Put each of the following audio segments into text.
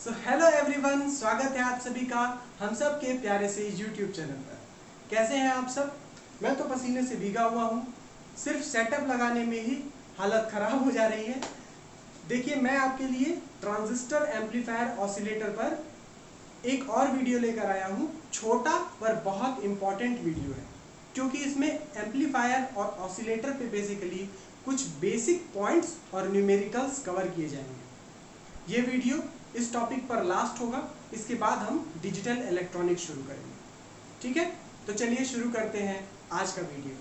Hello everyone, स्वागत है आप सभी का हम सब के प्यारे से यूट्यूब चैनल पर। कैसे हैं आप सब? मैं तो पसीने से भीगा हुआ हूँ। सिर्फ सेटअप लगाने में ही हालत खराब हो जा रही है। देखिए, मैं आपके लिए ट्रांजिस्टर एम्पलीफायर ऑसिलेटर पर एक और वीडियो लेकर आया हूँ। छोटा पर बहुत इम्पॉर्टेंट वीडियो है, क्योंकि इसमें एम्पलीफायर और ऑसिलेटर पे बेसिकली कुछ बेसिक पॉइंट्स और न्यूमेरिकल्स कवर किए जाएंगे। ये वीडियो इस टॉपिक पर लास्ट होगा। इसके बाद हम डिजिटल इलेक्ट्रॉनिक्स शुरू करेंगे। ठीक है, तो चलिए शुरू करते हैं आज का वीडियो।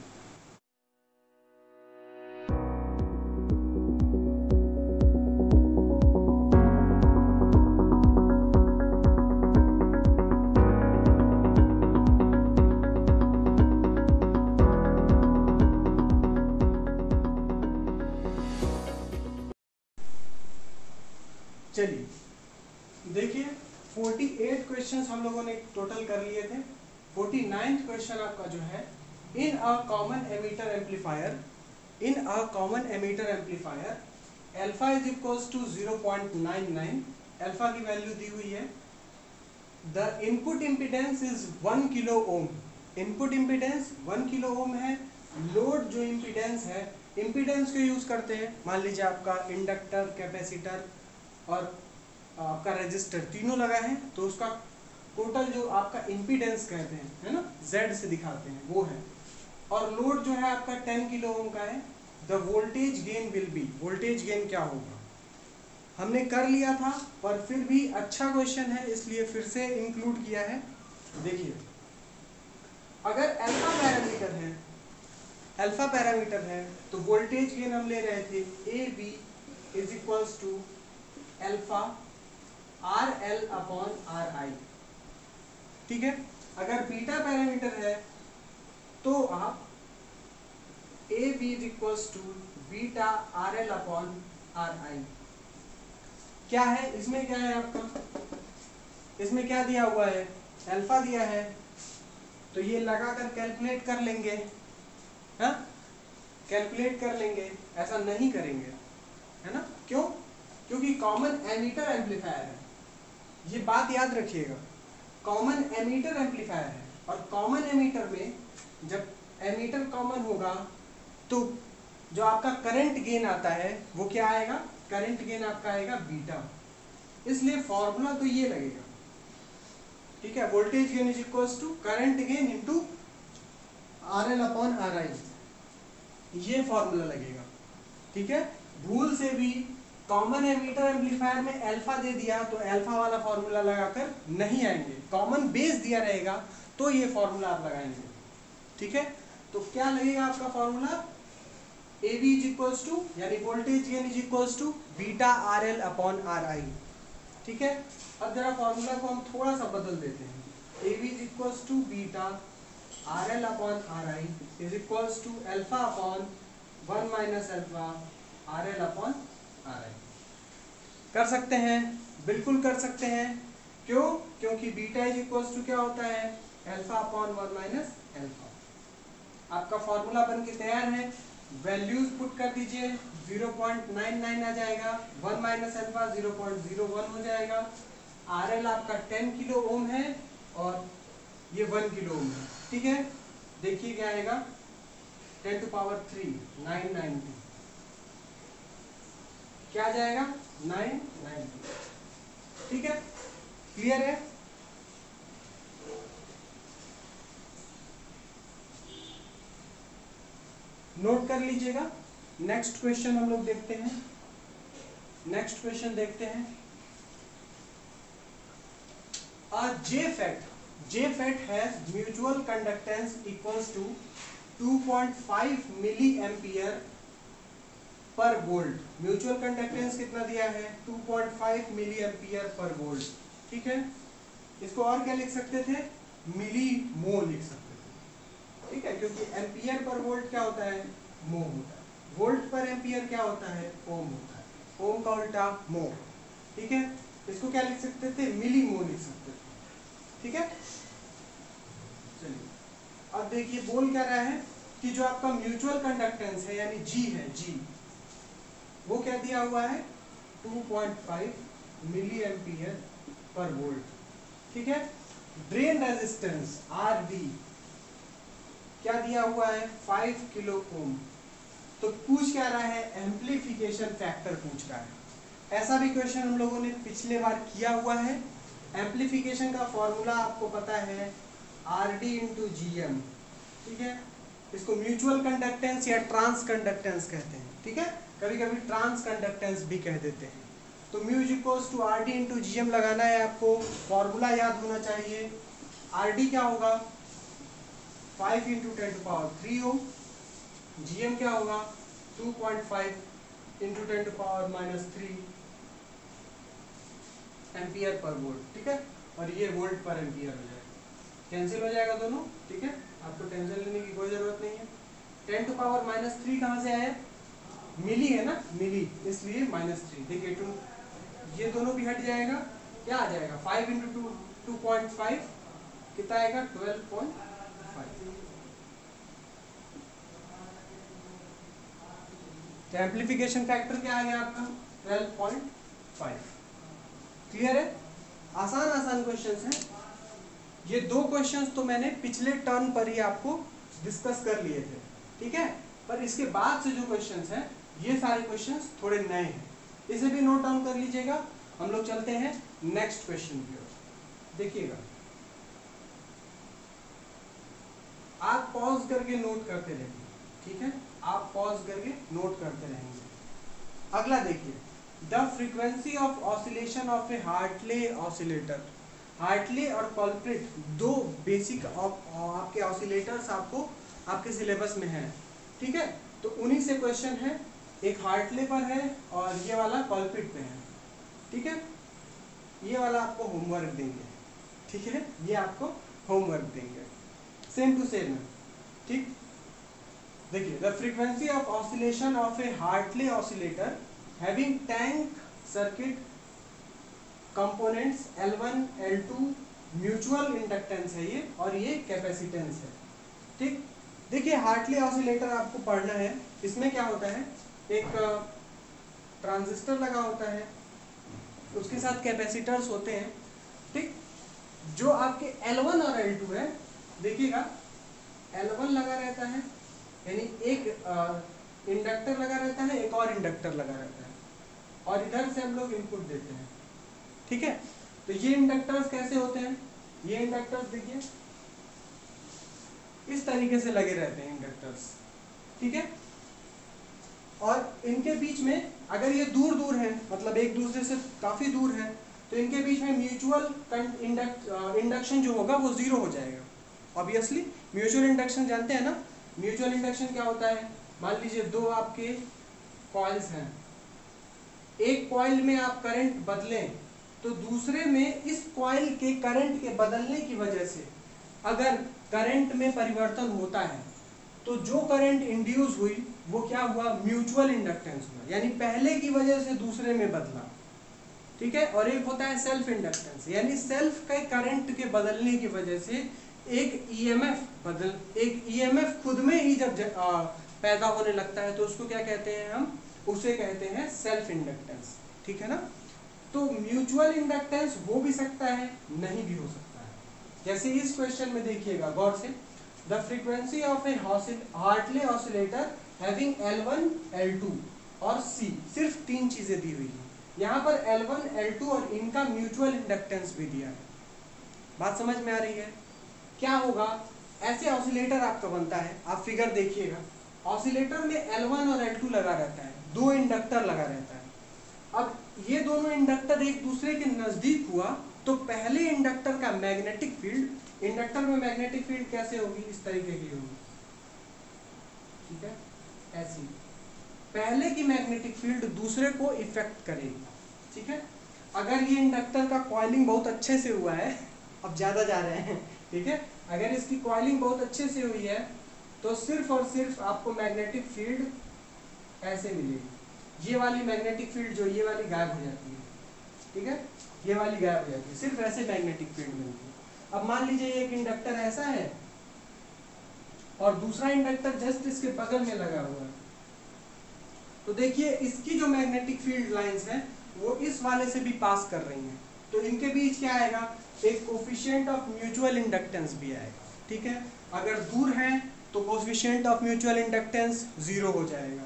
चलिए देखिए, 48 क्वेश्चंस हम लोगों ने टोटल कर लिए थे। 49th क्वेश्चन आपका जो है, in a common emitter amplifier alpha is equals to 0.99। Alpha की वैल्यू दी हुई है। The input impedance is 1 kilo ohm. Input impedance 1 kilo ohm है। लोड जो इम्पिडेंस है, इम्पिडेंस को यूज करते हैं। मान लीजिए आपका इंडक्टर, कैपेसिटर और आपका रेजिस्टर तीनों लगा है, तो उसका टोटल जो आपका इम्पीडेंस कहते हैं, है ना, Z से दिखाते हैं, वो है। और लोड जो है आपका 10 किलो ओम का है। The voltage gain will be, voltage gain क्या होगा हमने कर लिया था, पर फिर भी अच्छा क्वेश्चन है इसलिए फिर से इंक्लूड किया है। देखिए, अगर अल्फा पैरामीटर है तो वोल्टेज गेन हम ले रहे थे A B is equals to alpha R L upon R I. ठीक है, अगर बीटा पैरामीटर है तो आप A B is equals to beta R L upon R I. क्या है इसमें, क्या है आपका, इसमें क्या दिया हुआ है, अल्फा दिया है, तो ये लगाकर कैलकुलेट कर लेंगे। हाँ, कैलकुलेट कर लेंगे, ऐसा नहीं करेंगे, है ना। क्यों? क्योंकि कॉमन एमीटर एम्पलीफायर है। ये बात याद रखिएगा, कॉमन एमीटर एम्पलीफायर है। और कॉमन एमीटर में जब एमीटर कॉमन होगा तो जो आपका करंट गेन आता है वो क्या आएगा, करंट गेन आपका आएगा बीटा। इसलिए फॉर्मूला तो ये लगेगा। ठीक है, voltage gain is equals to current gain into R L upon R I, ये फॉर्मूला लगेगा। ठीक है, भूल से भी कॉमन एमीटर एम्पलीफायर में अल्फा दे दिया तो अल्फा वाला फॉर्मूला लगाकर नहीं आएंगे। कॉमन बेस दिया रहेगा तो ये फॉर्मूला आप लगाएंगे। ठीक है, तो क्या लगेगा आपका formula, A B is equals to, यानी voltage gain is equals to beta R L upon R I. ठीक है, अब जरा फॉर्मूला को हम थोड़ा सा बदल देते हैं। A B is equals to beta R L upon R I is equals to alpha upon 1 minus alpha R L upon R I. कर सकते हैं, बिल्कुल कर सकते हैं। क्यों? क्योंकि बीटा इज इक्वल्स टू क्या होता है, अल्फा अपॉन 1 माइनस अल्फा। आपका फॉर्मूला बन के तैयार है। वैल्यूज पुट कर दीजिए, 0.99 आ जाएगा, 1 माइनस अल्फा 0.01 हो जाएगा। आर एल आपका 10 किलो ओम है और ये 1 किलो ओम है। ठीक है, देखिए क्या आएगा, 10 टू पावर 3 990। क्या आ जाएगा, 990। ठीक है, क्लियर है। नोट कर लीजिएगा। नेक्स्ट क्वेश्चन हम लोग देखते हैं। नेक्स्ट क्वेश्चन देखते हैं। JFET has mutual conductance equals to 2.5 milli ampere per volt. Mutual conductance कितना दिया है, 2.5 मिली एम्पियर पर वोल्ट। ठीक है, इसको और क्या लिख सकते थे, मिली मो लिख सकते थे। ठीक है, क्योंकि एम्पियर पर वोल्ट क्या होता है, मो होता है। वोल्ट पर एम्पियर क्या होता है, ओम होता है। ओम का उल्टा मो। ठीक है, इसको क्या लिख सकते थे, मिली मो लिख सकते थे। ठीक है, चलिए अब देखिए बोल क्या रहा है कि जो आपका म्यूचुअल कंडक्टेंस है यानी जी है, जी वो क्या दिया हुआ है, 2.5 मिली एम्पियर पर वोल्ट। ठीक है। ड्रेन रेजिस्टेंस आर डी क्या दिया हुआ है 5 किलो ओम। तो पूछ क्या रहा है एम्प्लीफिकेशन फैक्टर पूछ रहा है। ऐसा भी क्वेश्चन हम लोगों ने पिछले बार किया हुआ है। एम्प्लीफिकेशन का फॉर्मूला आपको पता है R D into G M. ठीक है। इसको म्यूचुअल कंडक्टेंस या ट्रांस कंडक्टेंस कहते हैं। ठीक है। कभी कभी ट्रांस कंडक्टेंस भी कह देते हैं। तो mu equals to R D into G M लगाना है आपको। फॉर्मूला याद होना चाहिए। आर डी क्या होगा 5 इंटू 10⁻³ ओम। जी एम क्या होगा 2.5 इंटू 10⁻³ एम्पियर पर वोल्ट। ठीक है। और ये वोल्ट पर एम्पियर हो जाएगा, कैंसिल हो जाएगा दोनों। ठीक है। आपको टेंशन लेने की कोई जरूरत नहीं है। 10⁻³ कहाँ से आया मिली है ना, मिली, इसलिए -3। देखिए ये दोनों भी हट जाएगा, क्या आ जाएगा 5 इंटू 2.5 कितना आएगा 12.5। तो एम्प्लीफिकेशन फैक्टर क्या आ गया आपका 12.5। क्लियर है। आसान आसान क्वेश्चंस हैं ये। दो क्वेश्चंस तो मैंने पिछले टर्न पर ही आपको डिस्कस कर लिए थे। ठीक है। पर इसके बाद से जो क्वेश्चंस हैं ये सारे क्वेश्चंस थोड़े नए हैं, इसे भी नोट डाउन कर लीजिएगा। हम लोग चलते हैं नेक्स्ट क्वेश्चन की ओर। देखिएगा आप पॉज करके नोट करते रहेंगे। ठीक है। आप पॉज करके नोट करते रहेंगे। अगला देखिए the frequency of oscillation of A Hartley oscillator. Hartley और कॉल्प्रिट दो बेसिक आपके ऑसिलेटर्स आपको आपके सिलेबस में है। ठीक है। तो उन्हीं से क्वेश्चन है, एक हार्टले पर है और ये वाला कॉल्प्रिट पे है। ठीक है। ये वाला आपको होमवर्क देंगे। ठीक है। ये आपको होमवर्क देंगे सेम टू सेम है। ठीक। देखिए the frequency of oscillation of A Hartley oscillator having tank circuit components L1 L2 mutual inductance है ये, और ये कैपेसिटेंस है। ठीक। देखिए हार्टले ऑसिलेटर आपको पढ़ना है। इसमें क्या होता है एक ट्रांजिस्टर लगा होता है, उसके साथ कैपेसिटर्स होते हैं। ठीक। जो आपके L1 और L2 है, देखिएगा L1 लगा रहता है, यानी एक इंडक्टर लगा रहता है, एक और इंडक्टर लगा रहता है, और इधर से हम लोग इनपुट देते हैं। ठीक है। तो ये इंडक्टर्स कैसे होते हैं, ये इंडक्टर्स देखिए इस तरीके से लगे रहते हैं इंडक्टर्स। ठीक है। और इनके बीच में अगर ये दूर दूर है, मतलब एक दूसरे से काफी दूर है, तो इनके बीच में म्यूचुअल इंडक्शन जो होगा वो 0 हो जाएगा। ऑब्वियसली म्यूचुअल इंडक्शन जानते हैं ना। म्यूचुअल इंडक्शन क्या होता है, मान लीजिए दो आपके कॉइल्स हैं, एक कॉइल में आप करंट बदलें तो दूसरे में इस कॉइल के करंट के बदलने की वजह से अगर करंट में परिवर्तन होता है तो जो करंट इंड्यूस हुई वो क्या हुआ म्यूचुअल इंडक्टेंस हुआ, यानी पहले की वजह से दूसरे में बदला। ठीक है। और एक होता है सेल्फ इंडक्टेंस, यानी सेल्फ के करंट के बदलने की वजह से एक ईएमएफ खुद में ही जब पैदा होने लगता है तो उसको क्या कहते हैं हम, उसे कहते हैं सेल्फ इंडक्टेंस। ठीक है ना। तो म्यूचुअल इंडक्टेंस हो भी सकता है, नहीं भी हो सकता है। जैसे इस क्वेश्चन में देखिएगा गौर से, the frequency of A Hartley oscillator having L1 L2 और C, सिर्फ 3 चीजें दी हुई है। यहाँ पर L1 L2 और इनका म्यूचुअल इंडक्टेंस भी दिया है। बात समझ में आ रही है। क्या होगा, ऐसे ऑसिलेटर आपका बनता है, आप फिगर देखिएगा, ऑसिलेटर में L1 और L2 लगा रहता है, दो इंडक्टर लगा रहता है। अब ये दोनों इंडक्टर एक दूसरे के नजदीक हुआ तो पहले इंडक्टर का मैग्नेटिक फील्ड, इंडक्टर में मैग्नेटिक फील्ड कैसे होगी, इस तरीके की होगी। ठीक है। ऐसी पहले की मैग्नेटिक फील्ड दूसरे को इफेक्ट करेगी। ठीक है। अगर ये इंडक्टर का कॉइलिंग बहुत अच्छे से हुआ है, अब ज्यादा जा रहे हैं, ठीक है, अगर इसकी कॉइलिंग बहुत अच्छे से हुई है तो सिर्फ और सिर्फ आपको मैग्नेटिक फील्ड ऐसे मिलेगी। ये वाली मैग्नेटिक फील्ड जो ये वाली गायब हो जाती है। ठीक है। ये वाली गायब हो जाती है, सिर्फ ऐसे मैग्नेटिक फील्ड मिलती है। अब मान लीजिए एक इंडक्टर ऐसा है और दूसरा इंडक्टर जस्ट इसके बगल में लगा हुआ है, तो देखिए इसकी जो मैग्नेटिक फील्ड लाइंस है वो इस वाले से भी पास कर रही हैं, तो इनके बीच क्या आएगा, एक कोफिशिएंट ऑफ म्यूचुअल इंडक्टेंस भी आएगा। ठीक है, अगर दूर है तो कोफिशिएंट ऑफ म्यूचुअल इंडक्टेंस 0 हो जाएगा।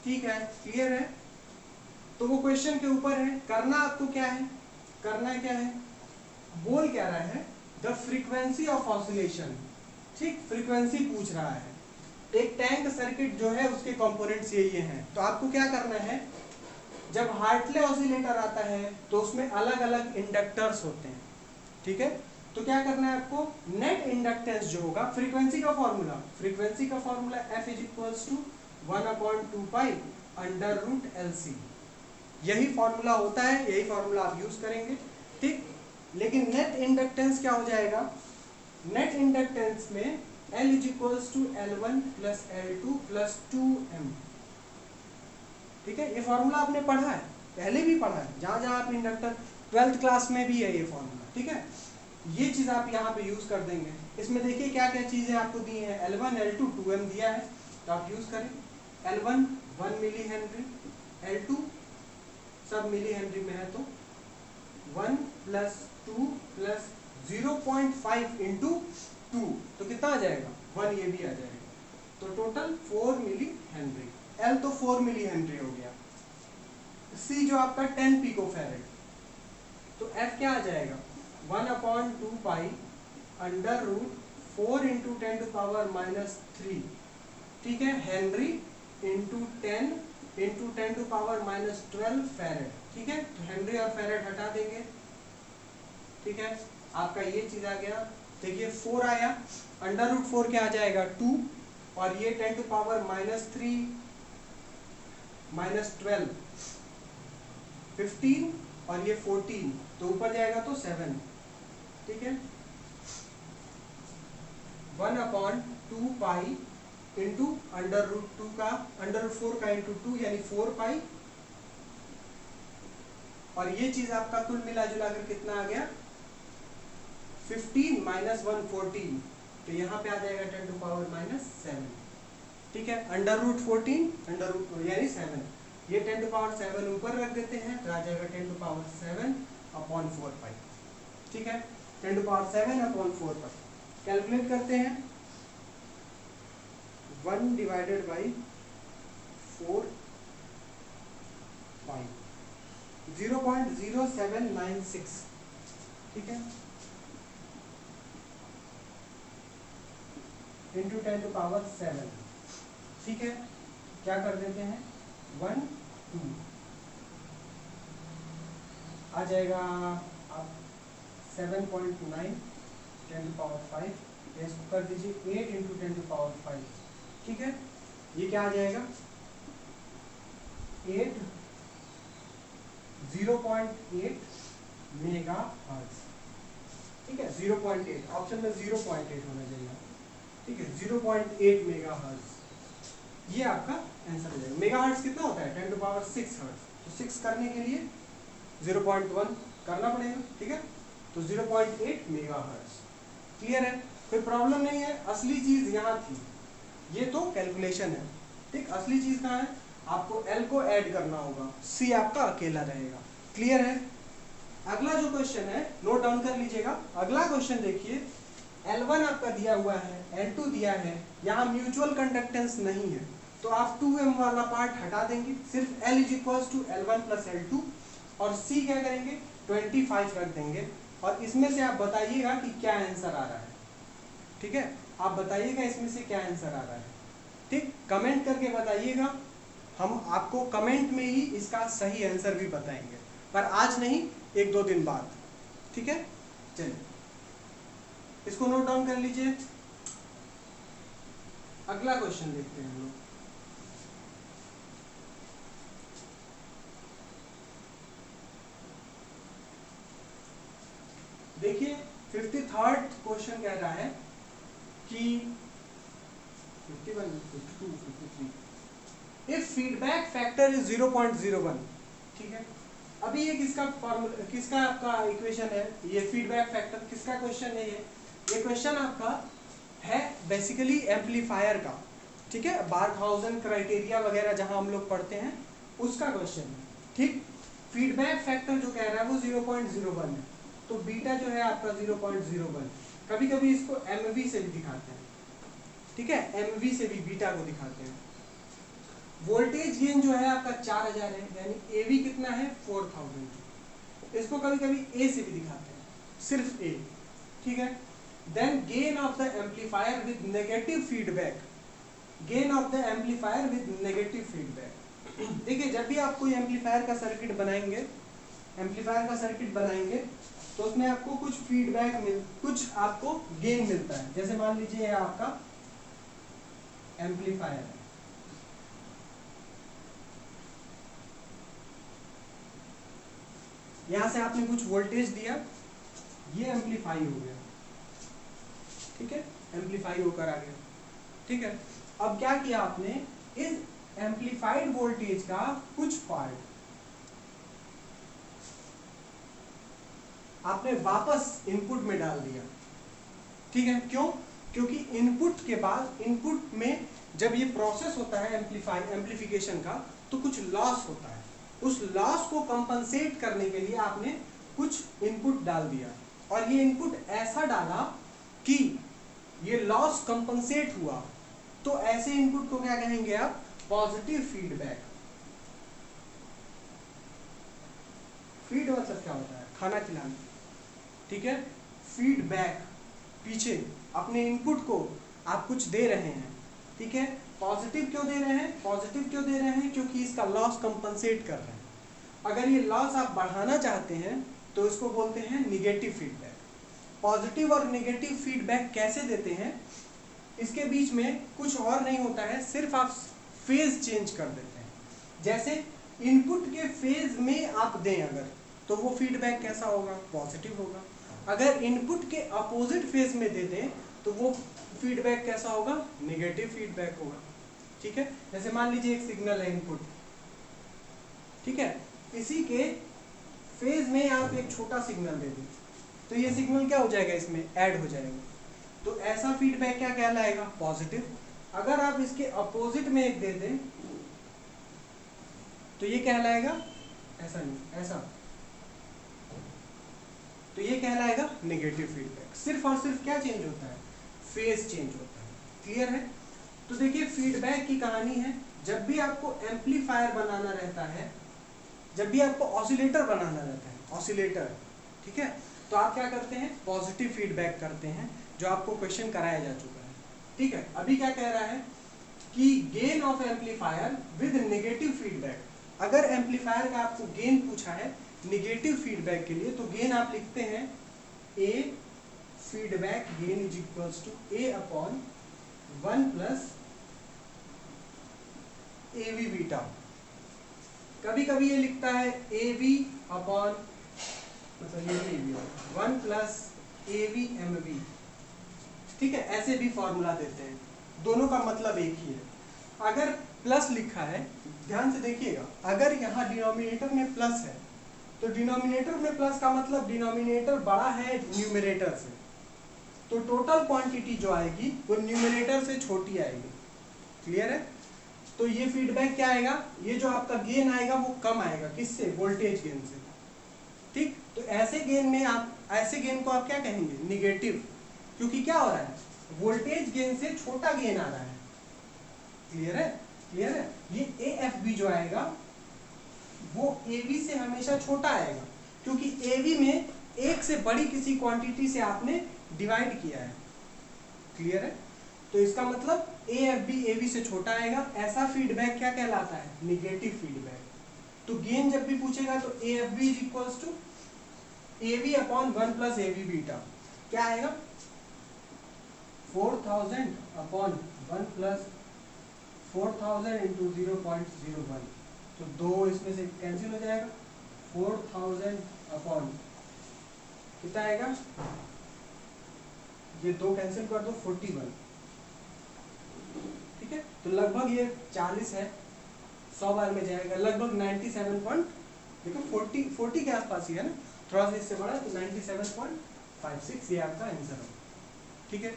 ठीक है, क्लियर है। तो वो क्वेश्चन के ऊपर है, करना आपको क्या है, करना क्या है, बोल क्या रहा है, द फ्रीक्वेंसी ऑफ ऑसिलेशन। ठीक, फ्रीक्वेंसी पूछ रहा है। एक टैंक सर्किट जो है उसके कंपोनेंट्स ये हैं। तो आपको क्या करना है, जब हार्टले ऑसिलेटर आता है तो उसमें अलग अलग इंडक्टर्स होते हैं। ठीक है, तो क्या करना है आपको, नेट इंडक्टेंस जो होगा, फ्रीक्वेंसी का फॉर्मूला, फ्रीक्वेंसी का formula F = 1/2 pi under root LC, यही फॉर्मूला होता है, यही फॉर्मूला आप यूज करेंगे। ठीक, लेकिन नेट इंडक्टेंस क्या हो जाएगा, नेट इंडक्टेंस में L = L1 + L2 + 2M। ठीक है, ये फॉर्मूला आपने पढ़ा है, पहले भी पढ़ा है, जहां जहां आप इंडक्टर 12th क्लास में भी है ये फॉर्मूला। ठीक है, ये चीज आप यहाँ पे यूज कर देंगे। इसमें देखिए क्या क्या चीजें आपको दी है, L1 L2 2M दिया है, तो आप यूज करें। L1 1 मिली हेनरी, L2 सब मिली हेनरी में है, तो 1 + 2 + 0.5 × 2, तो कितना आ जाएगा, 1, ये भी आ जाएगा, तो टोटल 4 मिली हेनरी। L तो 4 मिली हेनरी हो गया। C जो आपका 10 पिकोफैरेड, तो F क्या आ जाएगा, 1/2 पाई अंडर रूट 4 × 10⁻³ ठीक है, हेनरी इंटू 10 × 10⁻12 फैरेड। ठीक है, तो हेनरी और फैरेड हटा देंगे। ठीक है, आपका ये चीज आ गया। देखिए 4 आया, अंडर रूट 4 क्या आ जाएगा, 2, और ये 10⁻³ -12 15, और ये 14, तो ऊपर जाएगा तो 7। ठीक है, 1/2 पाई इंटू अंडर रूट 2 का, अंडर रूट 4 का इंटू 2 यानी 4 पाई, और ये चीज आपका कुल मिला जुला कर कितना आ गया, 15 - 1 14, तो यहाँ पे आ जाएगा 10⁻⁻7। ठीक है, अंडर रूट 14 अंडर रूट यानी 7, ये 10⁻7 ऊपर रख देते हैं, तो आ जाएगा 10⁻7/4 पाई। ठीक है, 10⁻7/4 पाई कैलकुलेट करते हैं, 1/4 पाई 0.0796। ठीक है, इंटू 10⁻7। ठीक है, क्या कर देते हैं, 1 2 आ जाएगा आप 7.9 10⁻5, इसको कर दीजिए 8 × 10⁻5। ठीक है, ये क्या आ जाएगा, 0.8 मेगाहर्ट्ज। ठीक है, 0.8 ऑप्शन में 0.8 होना चाहिए। ठीक है, 0.8 मेगाहर्ट्ज, ये आपका आंसर हो जाएगा। मेगाहर्ट्ज कितना होता है, 10⁻6 हर्ट्ज, तो 6 करने के लिए 0.1 करना पड़ेगा। ठीक है, तो 0.8 मेगाहर्ट्ज। क्लियर है, कोई प्रॉब्लम नहीं है। असली चीज यहाँ थी, ये तो कैलकुलेशन है। ठीक, असली चीज कहाँ है, आपको L को ऐड करना होगा, C आपका अकेला रहेगा। क्लियर है। अगला जो क्वेश्चन है नोट डाउन कर लीजिएगा। अगला क्वेश्चन देखिए, L1 आपका दिया हुआ है, L2 दिया है, यहाँ म्यूचुअल कंडक्टेंस नहीं है, तो आप 2M वाला पार्ट हटा देंगे, सिर्फ L = L1 + L2, और C क्या करेंगे, 25 रख देंगे, और इसमें से आप बताइएगा कि क्या आंसर आ रहा है। ठीक है, आप बताइएगा इसमें से क्या आंसर आ रहा है। ठीक, कमेंट करके बताइएगा, हम आपको कमेंट में ही इसका सही आंसर भी बताएंगे, पर आज नहीं, 1-2 दिन बाद। ठीक है, चलिए इसको नोट डाउन कर लीजिए। अगला क्वेश्चन देखते हैं हम लोग। देखिए 53rd क्वेश्चन कह रहा है कि 51, 52, 53 इफ फीडबैक फैक्टर इज 0.01। ठीक है, अभी ये किसका फॉर्मूला, किसका आपका इक्वेशन है, ये फीडबैक फैक्टर किसका क्वेश्चन है, ये क्वेश्चन आपका है बेसिकली एम्पलीफायर का। ठीक है, बारखाउजन क्राइटेरिया वगैरह जहां हम लोग पढ़ते हैं उसका क्वेश्चन है। ठीक, फीडबैक फैक्टर जो कह रहा है वो 0.01 है, तो बीटा जो है आपका 0.01। कभी कभी इसको एमवी से भी दिखाते हैं, ठीक है, एमवी से भी बीटा को दिखाते हैं। वोल्टेज गेन जो है आपका 4000 है, यानी एवी कितना है 4000। इसको कभी कभी ए से भी दिखाते हैं, सिर्फ ए, ठीक है। Then gain of the amplifier with negative feedback, gain of the amplifier with negative feedback. देखिए जब भी आप कोई एम्पलीफायर का सर्किट बनाएंगे, तो उसमें आपको कुछ फीडबैक कुछ आपको गेन मिलता है। जैसे मान लीजिए आपका एम्पलीफायर है, यहां से आपने कुछ वोल्टेज दिया, ये एम्पलीफाई हो गया, ठीक है, एम्पलीफाई होकर आ गया, ठीक है। अब क्या किया आपने, इस एम्पलीफाइड वोल्टेज का कुछ पार्ट आपने वापस इनपुट में डाल दिया, ठीक है। क्यों? क्योंकि इनपुट के बाद, इनपुट में जब ये प्रोसेस होता है एम्पलीफिकेशन का, तो कुछ लॉस होता है। उस लॉस को कंपनसेट करने के लिए आपने कुछ इनपुट डाल दिया, और ये इनपुट ऐसा डाला कि ये लॉस कंपनसेट हुआ, तो ऐसे इनपुट को क्या कहेंगे आप, पॉजिटिव फीडबैक। फीड मतलब क्या होता है, खाना खिलाना, ठीक है। फीडबैक, पीछे अपने इनपुट को आप कुछ दे रहे हैं, ठीक है। पॉजिटिव क्यों दे रहे हैं, क्योंकि इसका लॉस कंपनसेट कर रहे हैं। अगर ये लॉस आप बढ़ाना चाहते हैं तो इसको बोलते हैं निगेटिव फीडबैक। पॉजिटिव और निगेटिव फीडबैक कैसे देते हैं, इसके बीच में कुछ और नहीं होता है, सिर्फ आप फेज चेंज कर देते हैं। जैसे इनपुट के फेज में आप दें अगर, तो वो फीडबैक कैसा होगा, पॉजिटिव होगा। अगर इनपुट के अपोजिट फेज में दे दें तो वो फीडबैक कैसा होगा, नेगेटिव फीडबैक होगा, ठीक है। जैसे मान लीजिए एक सिग्नल है इनपुट, ठीक है, इसी के फेज में आप एक छोटा सिग्नल दे दें, तो ये सिग्नल क्या हो जाएगा, इसमें ऐड हो जाएगा, तो ऐसा फीडबैक क्या कहलाएगा, पॉजिटिव। अगर आप इसके अपोजिट में एक दे दें तो ये कहलाएगा, ऐसा नहीं, ऐसा, तो ये कहलाएगा नेगेटिव फीडबैक। सिर्फ और सिर्फ क्या चेंज होता है, फेज चेंज होता है। क्लियर है? तो देखिए फीडबैक की कहानी है, जब भी आपको एम्पलीफायर बनाना रहता है, जब भी आपको ऑसिलेटर बनाना रहता है, ऑसिलेटर, ठीक है, तो आप क्या करते हैं, पॉजिटिव फीडबैक करते हैं, जो आपको क्वेश्चन कराया जा चुका है, ठीक है। अभी क्या कह रहा है कि gain of amplifier with negative feedback. अगर एम्पलीफायर का आपको गेन पूछा है नेगेटिव फीडबैक के लिए, तो गेन आप लिखते हैं A feedback gain is equals to A upon 1 plus AV beta. कभी कभी ये लिखता है एवी अपॉन, मतलब ये 1 प्लस एवी एम वी, ठीक है, ऐसे भी फॉर्मूला देते हैं, दोनों का मतलब एक ही है। अगर प्लस लिखा है, ध्यान से देखिएगा, अगर यहाँ डिनोमिनेटर में प्लस है तो डिनोमिनेटर में प्लस का मतलब डिनोमिनेटर बड़ा है न्यूमरेटर से, तो टोटल क्वांटिटी जो आएगी वो न्यूमरेटर से छोटी आएगी। क्लियर है? तो ये फीडबैक क्या आएगा, ये जो आपका गेन आएगा वो कम आएगा, किससे, वोल्टेज गेन से, ठीक। तो ऐसे गेन में आप, ऐसे गेन को आप क्या कहेंगे, निगेटिव, क्योंकि क्या हो रहा है, वोल्टेज गेन से छोटा गेन आ रहा है। क्लियर है? क्लियर है? ये AFB जो आएगा वो AV से हमेशा छोटा आएगा, क्योंकि AV में एक से बड़ी किसी क्वांटिटी से आपने डिवाइड किया है। क्लियर है? तो इसका मतलब AFB AV से छोटा आएगा, ऐसा फीडबैक क्या कहलाता है, निगेटिव फीडबैक। तो गेन जब भी पूछेगा तो AFB is equals to AV upon 1 plus AV beta, क्या आएगा, 4000 अपॉन 1 प्लस 4000 इंटू 0.01, तो 2 इसमें से कैंसिल हो जाएगा, 4000 अपॉन कितना आएगा, ये 2 कैंसिल कर दो, 41, ठीक है। तो लगभग ये 40 है, 100 बार में जाएगा, लगभग 97 देखो 40 के आसपास ही है ना, थोड़ा सा इससे बड़ा, तो 97.56 ये आपका आंसर है, ठीक है।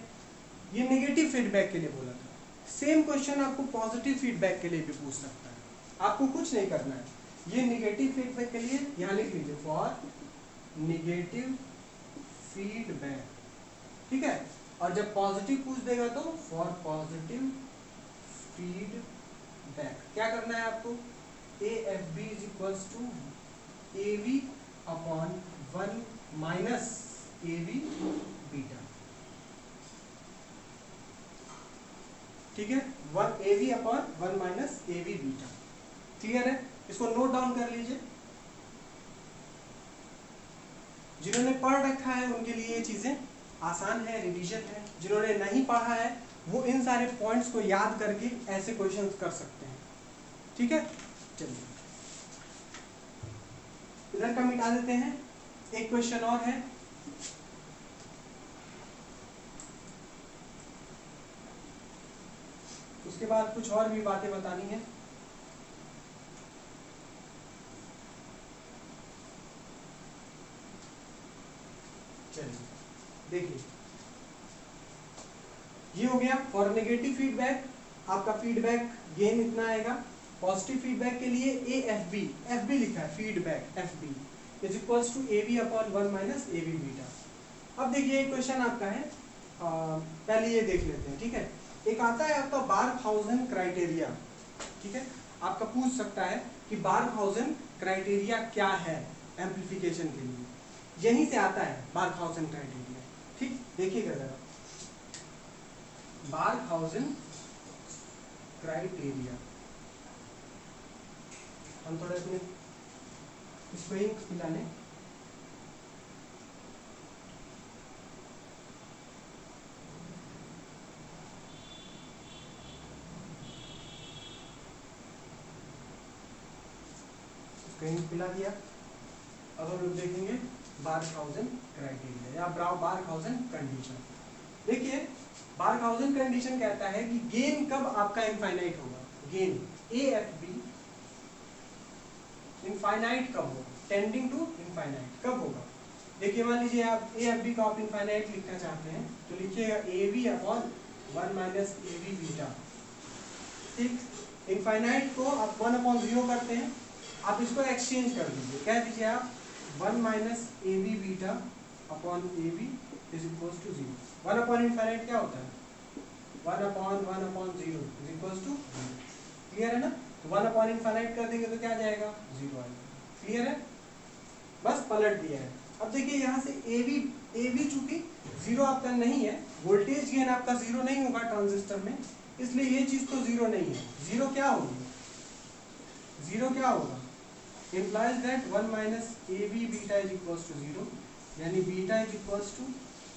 ये नेगेटिव फीडबैक के लिए बोला था। सेम क्वेश्चन आपको पॉजिटिव फीडबैक के लिए भी पूछ सकता है, आपको कुछ नहीं करना है, ये निगेटिव फीडबैक के लिए यहाँ लिख लीजिए फॉर निगेटिव फीडबैक, ठीक है। और जब पॉजिटिव पूछ देगा तो फॉर पॉजिटिव फीडबैक क्या करना है आपको, A F B is equals to A V upon 1 minus A V beta, ठीक है। 1 A V upon 1 minus A V beta, clear है। इसको नोट डाउन कर लीजिए, जिन्होंने पढ़ रखा है उनके लिए ये चीजें आसान है, रिवीजन है। जिन्होंने नहीं पढ़ा है वो इन सारे पॉइंट्स को याद करके ऐसे क्वेश्चंस कर सकते हैं, ठीक है। चलिए इधर का मिटा देते हैं, एक क्वेश्चन और है। उसके बाद कुछ और भी बातें बतानी है। चलिए देखिए, ये हो गया फॉर नेगेटिव फीडबैक, आपका फीडबैक गेन इतना आएगा। पॉजिटिव फीडबैक के लिए ए एफ बी लिखा है, feedback F B is equals to A B upon 1 minus A B beta. अब देखिए एक क्वेश्चन आपका है, पहले ये देख लेते हैं, ठीक है। एक आता है आपका बारखाउजेन क्राइटेरिया, ठीक है। आपका पूछ सकता है कि बारखाउजेन क्राइटेरिया क्या है एम्प्लीफिकेशन के लिए, यहीं से आता है बारखाउजेन क्राइटेरिया, ठीक। देखिएगा जरा, बारखाउजेन क्राइटेरिया, हम थोड़ा अपने इसको ही मिला लें। कहीं पिला दिया। अब हम लोग देखेंगे बारखाउजेन क्राइटेरिया या बारखाउजेन कंडीशन। देखिए बारखाउजेन कंडीशन कहता है कि गेन कब आपका इनफाइनाइट होगा, गेन ए एफ बी इनफाइनाइट कब होगा, टेंडिंग टू इनफाइनाइट कब होगा। देखिए मान लीजिए आप ए एफ बी का आप इनफाइनाइट लिखना चाहते हैं तो लिखिएगा A B upon 1 minus A B beta, ठीक। इनफाइनाइट को आप 1 अपॉन 0 करते हैं, आप इसको एक्सचेंज कर दीजिए, कह दीजिए आप 1 minus A B beta upon A B is equals to 0। 1 upon infinite क्या होता है, 1 upon 0 is equals to 0, clear है ना। तो 1 अपॉन इनफाइनाइट कर देंगे तो क्या जाएगा, 0 आएगा, क्लियर है। बस पलट दिया है। अब देखिए यहाँ से ए बी चूंकि 0 आपका नहीं है, वोल्टेज गेन आपका 0 नहीं होगा ट्रांजिस्टर में, इसलिए ये चीज तो 0 नहीं है। 0 क्या होगी, 0 क्या होगा, implies that 1 minus AB beta is equals to 0, यानी beta is equals to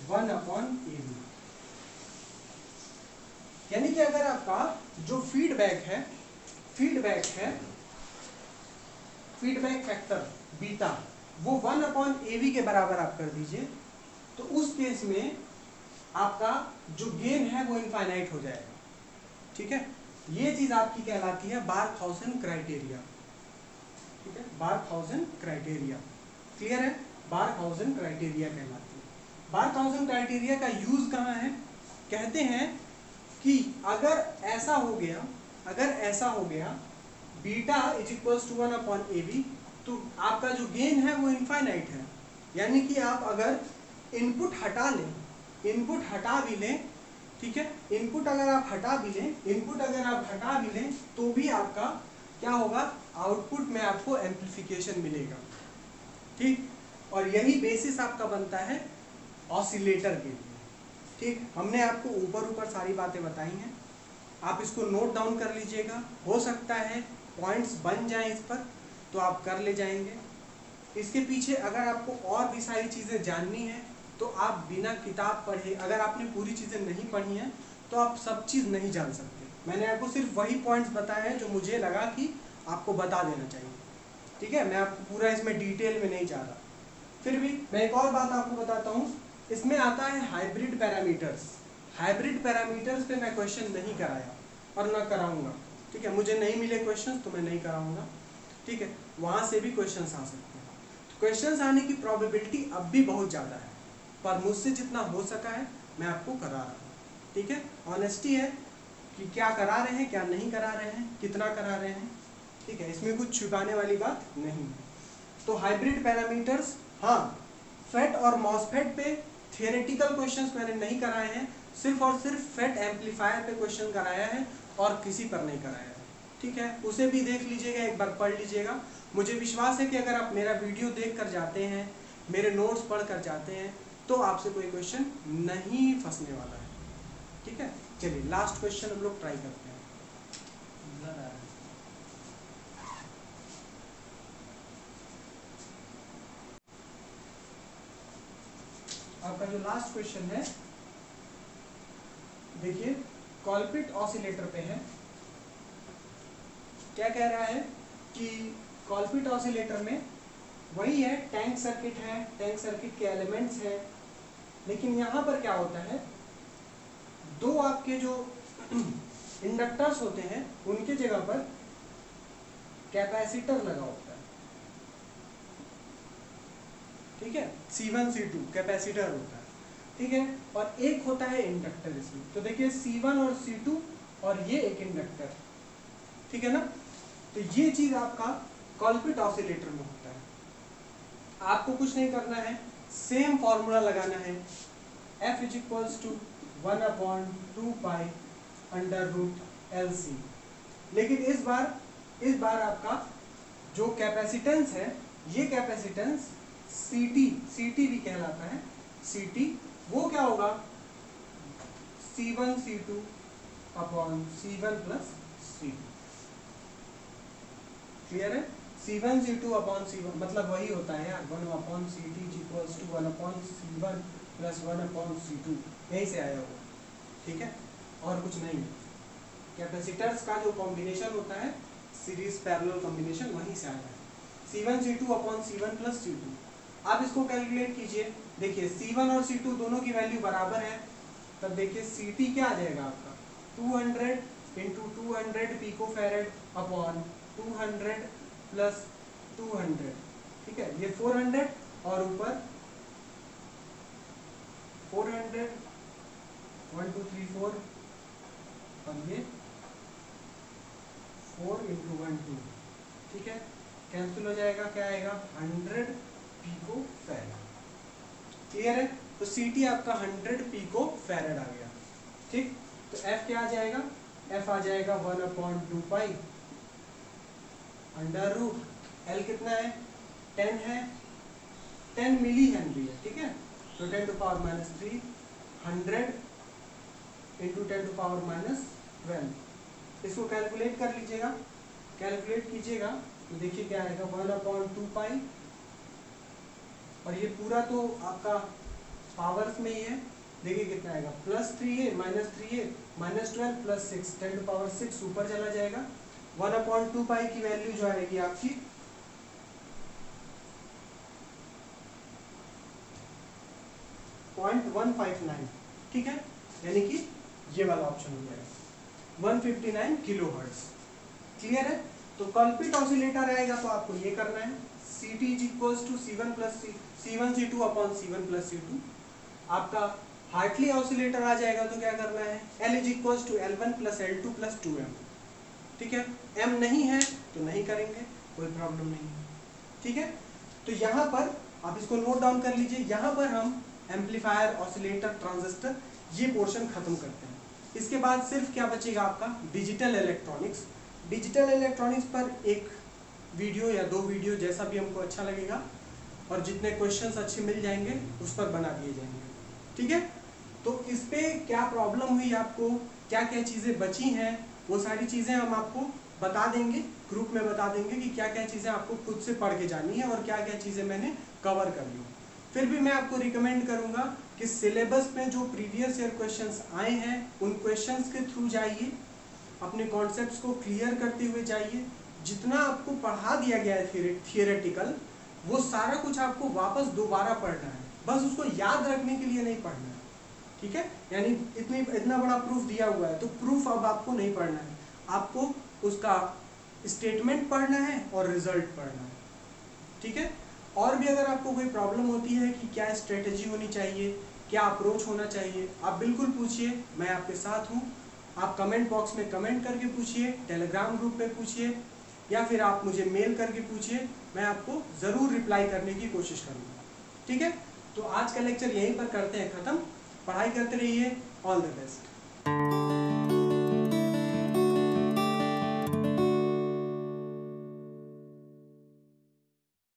1 upon AB। यानी कि अगर आपका जो फीडबैक है फीडबैक फैक्टर बीटा वो 1 अपॉन AB के बराबर आप कर दीजिए, तो उस केस में आपका जो गेन है वो इनफाइनाइट हो जाएगा, ठीक है। ये चीज आपकी कहलाती है बारखाउजेन क्राइटेरिया, ठीक है। बारखाउजेन क्राइटेरिया, क्लियर है। बारखाउजेन क्राइटेरिया कहलाती है। बारखाउजेन क्राइटेरिया का यूज कहाँ है, कहते हैं कि अगर ऐसा हो गया beta is equals to 1 upon A B, तो आपका जो गेन है वो इनफाइनाइट है। यानी कि आप अगर इनपुट हटा भी लें, ठीक है, इनपुट अगर आप हटा भी लें तो भी आपका क्या होगा, आउटपुट में आपको एम्प्लीफिकेशन मिलेगा, ठीक। और यही बेसिस आपका बनता है ऑसिलेटर के लिए, ठीक। हमने आपको ऊपर सारी बातें बताई हैं, आप इसको नोट डाउन कर लीजिएगा। हो सकता है पॉइंट्स बन जाएं इस पर तो आप कर ले जाएंगे। इसके पीछे अगर आपको और भी सारी चीज़ें जाननी है तो आप बिना किताब पढ़े, अगर आपने पूरी चीज़ें नहीं पढ़ी हैं तो आप सब चीज़ नहीं जान सकते। मैंने आपको सिर्फ वही पॉइंट्स बताए हैं जो मुझे लगा कि आपको बता देना चाहिए, ठीक है। मैं आपको पूरा इसमें डिटेल में नहीं जा रहा। फिर भी मैं एक और बात आपको बताता हूँ, इसमें आता है हाइब्रिड पैरामीटर्स। हाइब्रिड पैरामीटर्स पे मैं क्वेश्चन नहीं कराया और ना कराऊंगा, ठीक है। मुझे नहीं मिले क्वेश्चन तो मैं नहीं कराऊंगा, ठीक है। वहाँ से भी क्वेश्चन आ सकते हैं। तो क्वेश्चन आने की प्रोबेबिलिटी अब भी बहुत ज़्यादा है, पर मुझसे जितना हो सका है मैं आपको करा रहा हूँ, ठीक है। ऑनेस्टी है कि क्या करा रहे हैं क्या नहीं करा रहे हैं, कितना करा रहे हैं, ठीक है, इसमें कुछ छुपाने वाली बात नहीं है। तो हाइब्रिड पैरामीटर्स, हाँ फेट और मॉसफेट पे थियोरेटिकल क्वेश्चंस मैंने नहीं कराए हैं, सिर्फ और सिर्फ फेट एम्पलीफायर पे क्वेश्चन कराया है और किसी पर नहीं कराया है, ठीक है, उसे भी देख लीजिएगा, एक बार पढ़ लीजिएगा। मुझे विश्वास है कि अगर आप मेरा वीडियो देख कर जाते हैं, मेरे नोट्स पढ़ कर जाते हैं, तो आपसे कोई क्वेश्चन नहीं फंसने वाला है, ठीक है। चलिए लास्ट क्वेश्चन हम लोग ट्राई करते हैं। आपका जो लास्ट क्वेश्चन है, देखिए कॉलपिट ऑसिलेटर पे है। क्या कह रहा है कि कॉलपिट ऑसिलेटर में वही है, टैंक सर्किट है, टैंक सर्किट के एलिमेंट्स है, लेकिन यहाँ पर क्या होता है, दो आपके जो इंडक्टर्स होते हैं उनके जगह पर कैपेसिटर लगा होता है, ठीक है, C1 C2 कैपेसिटर होता है, ठीक है, और एक होता है इंडक्टर इसमें। तो देखिए C1 और C2 और ये एक इंडक्टर, ठीक है ना। तो ये चीज आपका कॉलपिट ऑसिलेटर में होता है। आपको कुछ नहीं करना है, सेम फॉर्मूला लगाना है, F = 1/2 pi √LC। लेकिन इस बार आपका जो कैपेसिटेंस है, ये कैपेसिटेंस CT भी कहलाता है, CT वो क्या होगा, C1 C2 upon C1 plus C2। Clear है, C1 C2 अपॉन C1 मतलब वही होता है यार, 1/CT = 1/C1 प्लस 1/C2, यहीं से आया होगा, ठीक है, और कुछ नहीं है। कैपेसिटर्स का जो कॉम्बिनेशन होता है, सीरीज पैरेलल कॉम्बिनेशन, वहीं से आया है। C1 C2 upon C1 plus C2। आप इसको कैलकुलेट कीजिए, देखिए C1 और C2 दोनों की वैल्यू बराबर है, तब देखिए CT क्या आ जाएगा आपका, 200 × 200 पिकोफैरेड अपॉन 200 प्लस 200, ठीक है, ये 400 और ऊपर 400, 1 2 3 4 और ये 4 × 1 2, ठीक है, कैंसिल हो जाएगा, क्या आएगा 100 पिकोफैरेड। क्लियर है, तो CT आपका 100 पिकोफैरेड आ गया, ठीक। तो F क्या आ जाएगा, F आ जाएगा 1/2 पाई √ L कितना है, 10 है, 10 मिली हेनरी है, ठीक है, तो 10⁻³ 100 × 10⁻12। इसको कैलकुलेट कर लीजिएगा, कैलकुलेट कीजिएगा तो देखिए क्या आएगा, 1/2 पाई, और ये पूरा तो आपका पावर्स में ही है, देखिए कितना आएगा, +3a -3a -12 + 6 10⁻6 ऊपर चला जाएगा। 1/2 पाई की वैल्यू जो आएगी आपकी 0.159, ठीक है, यानी कि ये वाला ऑप्शन हो जाएगा 159 किलोहर्ट्ज। क्लियर है, तो कॉलपिट ऑसिलेटर आएगा तो आपको ये करना है, CT = C1 C2 upon C1 plus C2। आपका हार्टली ऑसिलेटर आ जाएगा तो क्या करना है, L = L1 + L2 + 2m, ठीक है, m नहीं है तो नहीं करेंगे, कोई प्रॉब्लम नहीं है, ठीक है। तो यहाँ पर आप इसको नोट डाउन कर लीजिए, यहाँ पर हम एम्पलीफायर, ऑसिलेटर, ट्रांजिस्टर ये पोर्शन खत्म करते हैं। इसके बाद सिर्फ क्या बचेगा आपका, डिजिटल इलेक्ट्रॉनिक्स। डिजिटल इलेक्ट्रॉनिक्स पर एक वीडियो या 2 वीडियो जैसा भी हमको अच्छा लगेगा, और जितने क्वेश्चंस अच्छे मिल जाएंगे उस पर बना दिए जाएंगे, ठीक है। तो इस पे क्या प्रॉब्लम हुई आपको, क्या क्या चीज़ें बची हैं, वो सारी चीज़ें हम आपको बता देंगे, ग्रुप में बता देंगे कि क्या क्या चीज़ें आपको खुद से पढ़ के जानी है और क्या क्या चीज़ें मैंने कवर कर ली। फिर भी मैं आपको रिकमेंड करूंगा कि सिलेबस में जो प्रीवियस ईयर क्वेश्चंस आए हैं उन क्वेश्चंस के थ्रू जाइए, अपने कॉन्सेप्ट्स को क्लियर करते हुए जाइए। जितना आपको पढ़ा दिया गया है थियोरेटिकल, वो सारा कुछ आपको वापस दोबारा पढ़ना है, बस उसको याद रखने के लिए नहीं पढ़ना है, ठीक है। यानी इतना बड़ा प्रूफ दिया हुआ है तो प्रूफ अब आपको नहीं पढ़ना है, आपको उसका स्टेटमेंट पढ़ना है और रिजल्ट पढ़ना है, ठीक है। और भी अगर आपको कोई प्रॉब्लम होती है कि क्या स्ट्रेटेजी होनी चाहिए, क्या अप्रोच होना चाहिए, आप बिल्कुल पूछिए, मैं आपके साथ हूँ। आप कमेंट बॉक्स में कमेंट करके पूछिए, टेलीग्राम ग्रुप पे पूछिए, या फिर आप मुझे मेल करके पूछिए, मैं आपको ज़रूर रिप्लाई करने की कोशिश करूँगा। ठीक है, तो आज का लेक्चर यहीं पर करते हैं ख़त्म। पढ़ाई करते रहिए। All the best.